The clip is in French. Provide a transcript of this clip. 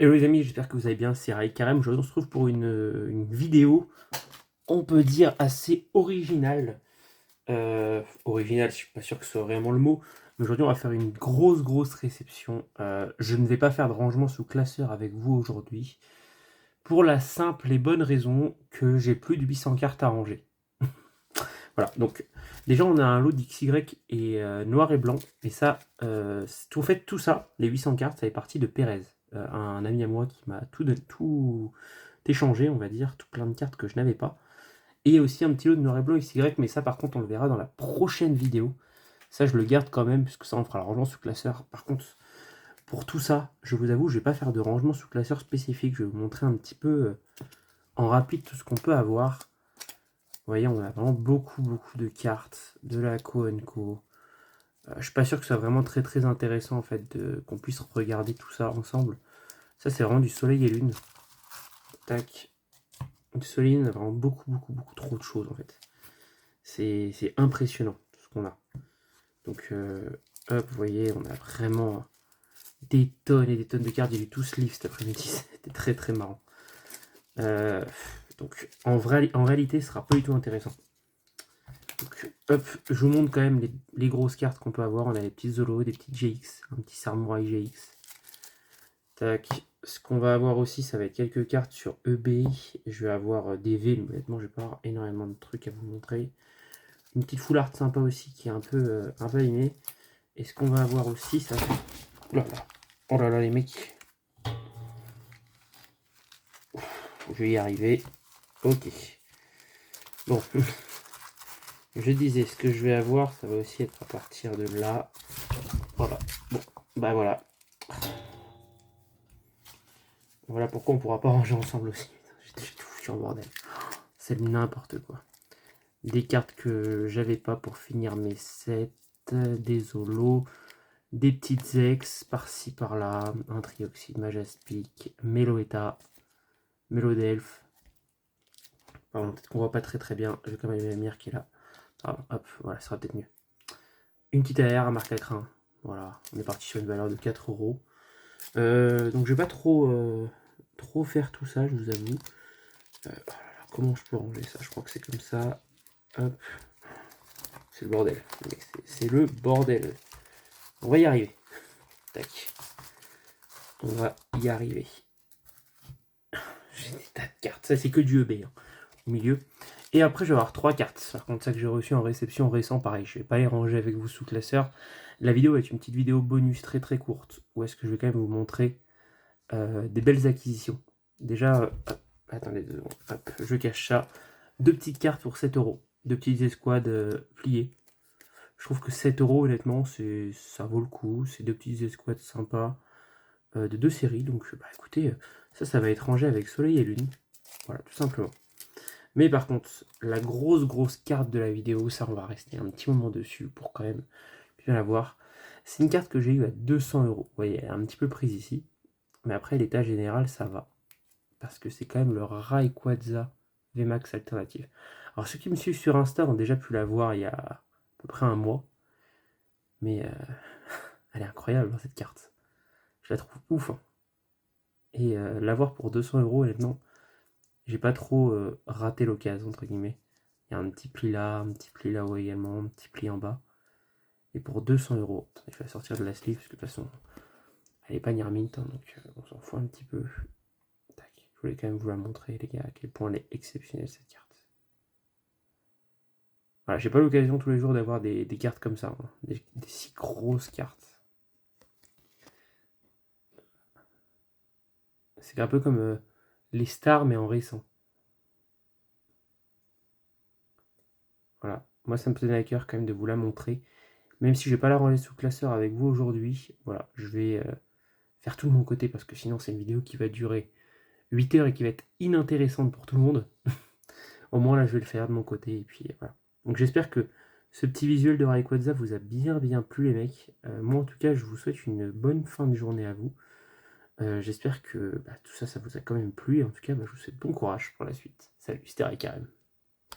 Hello les amis, j'espère que vous allez bien, c'est Ray Karem. Aujourd'hui on se retrouve pour une vidéo, on peut dire assez originale. Originale, je suis pas sûr que ce soit vraiment le mot, mais aujourd'hui on va faire une grosse réception. Je ne vais pas faire de rangement sous classeur avec vous aujourd'hui, pour la simple et bonne raison que j'ai plus de 800 cartes à ranger. Voilà, donc déjà on a un lot d'XY et noir et blanc, et ça, en fait tout ça, les 800 cartes, ça est parti de Pérez, un ami à moi qui m'a tout échangé, on va dire, tout plein de cartes que je n'avais pas, et aussi un petit lot de noir et blanc XY, mais ça par contre on le verra dans la prochaine vidéo. Ça je le garde quand même, puisque ça on fera le rangement sous classeur. Par contre, pour tout ça, je vous avoue, je vais pas faire de rangement sous classeur spécifique, je vais vous montrer un petit peu en rapide tout ce qu'on peut avoir. Vous voyez, on a vraiment beaucoup de cartes, de la Co&Co. Je suis pas sûr que ce soit vraiment très intéressant en fait qu'on puisse regarder tout ça ensemble. Ça c'est vraiment du soleil et lune. Tac. Du soleil et lune, on a vraiment beaucoup trop de choses en fait. C'est impressionnant tout ce qu'on a. Donc hop, vous voyez, on a vraiment des tonnes et des tonnes de cartes. J'ai lu tout ce livre cet après-midi, c'était très marrant. Donc en réalité, ce sera pas du tout intéressant. Donc, hop, je vous montre quand même les grosses cartes qu'on peut avoir. On a des petits Zolo, des petits GX, un petit Samouraï GX. Tac. Ce qu'on va avoir aussi, ça va être quelques cartes sur EBI. Je vais avoir des V, mais honnêtement, je vais pas avoir énormément de trucs à vous montrer. Une petite full art sympa aussi qui est un peu abîmée. Et ce qu'on va avoir aussi, ça va... Oh là là, les mecs. Je vais y arriver. Ok. Bon. Je disais, ce que je vais avoir, ça va aussi être à partir de là. Voilà. Bon, bah voilà. Voilà pourquoi on pourra pas ranger ensemble aussi. J'ai tout foutu en bordel. C'est n'importe quoi. Des cartes que j'avais pas pour finir mes sets. Des Zolos. Des petites ex par-ci par-là. Un Trioxide, Majaspic, Meloetta, Melodelph. Pardon, peut-être qu'on voit pas très bien. J'ai quand même la lumière qui est là. Pardon, hop, voilà, ça sera peut-être mieux. Une petite AR à marque à crin. Voilà, on est parti sur une valeur de 4 euros. Donc je vais pas trop faire tout ça, je vous avoue. Oh là là, comment je peux ranger ça? Je crois que c'est comme ça. Hop. C'est le bordel. C'est le bordel. On va y arriver. Tac. On va y arriver. J'ai des tas de cartes. Ça, c'est que du EB hein, au milieu. Et après, je vais avoir 3 cartes. Par contre, ça que j'ai reçu en réception récent, pareil. Je vais pas les ranger avec vous sous classeur. La vidéo va être une petite vidéo bonus très courte. Où est-ce que je vais quand même vous montrer des belles acquisitions. Déjà, attendez 2 secondes. Hop, je cache ça. 2 petites cartes pour 7 euros. 2 petites escouades pliées. Je trouve que 7 euros, honnêtement, ça vaut le coup. C'est 2 petites escouades sympas de 2 séries. Donc, bah écoutez, ça va être rangé avec Soleil et Lune. Voilà, tout simplement. Mais par contre, la grosse carte de la vidéo, ça, on va rester un petit moment dessus pour quand même bien la voir. C'est une carte que j'ai eue à 200 euros. Vous voyez, elle est un petit peu prise ici. Mais après, l'état général, ça va. Parce que c'est quand même le Rayquaza VMAX alternative. Alors, ceux qui me suivent sur Insta ont déjà pu la voir il y a à peu près un mois. Mais elle est incroyable, hein, cette carte. Je la trouve ouf. Hein. Et l'avoir pour 200 euros, honnêtement, j'ai pas trop raté l'occasion, entre guillemets. Il y a un petit pli là, un petit pli là-haut également, un petit pli en bas. Et pour 200 euros, je vais la sortir de la sleeve, parce que de toute façon, elle est pas Nirmint, hein, donc on s'en fout un petit peu. Tac. Je voulais quand même vous la montrer, les gars, à quel point elle est exceptionnelle, cette carte. Voilà, j'ai pas l'occasion tous les jours d'avoir des cartes comme ça, hein, des si grosses cartes. C'est un peu comme les stars, mais en récent. Voilà, moi ça me tenait à cœur quand même de vous la montrer. Même si je vais pas la ranger sous classeur avec vous aujourd'hui, voilà, je vais faire tout de mon côté parce que sinon c'est une vidéo qui va durer 8 heures et qui va être inintéressante pour tout le monde. Au moins là je vais le faire de mon côté et puis voilà. Donc j'espère que ce petit visuel de Rayquaza vous a bien plu les mecs. Moi en tout cas je vous souhaite une bonne fin de journée à vous. J'espère que tout ça vous a quand même plu et en tout cas je vous souhaite bon courage pour la suite. Salut, c'était Ray Karem.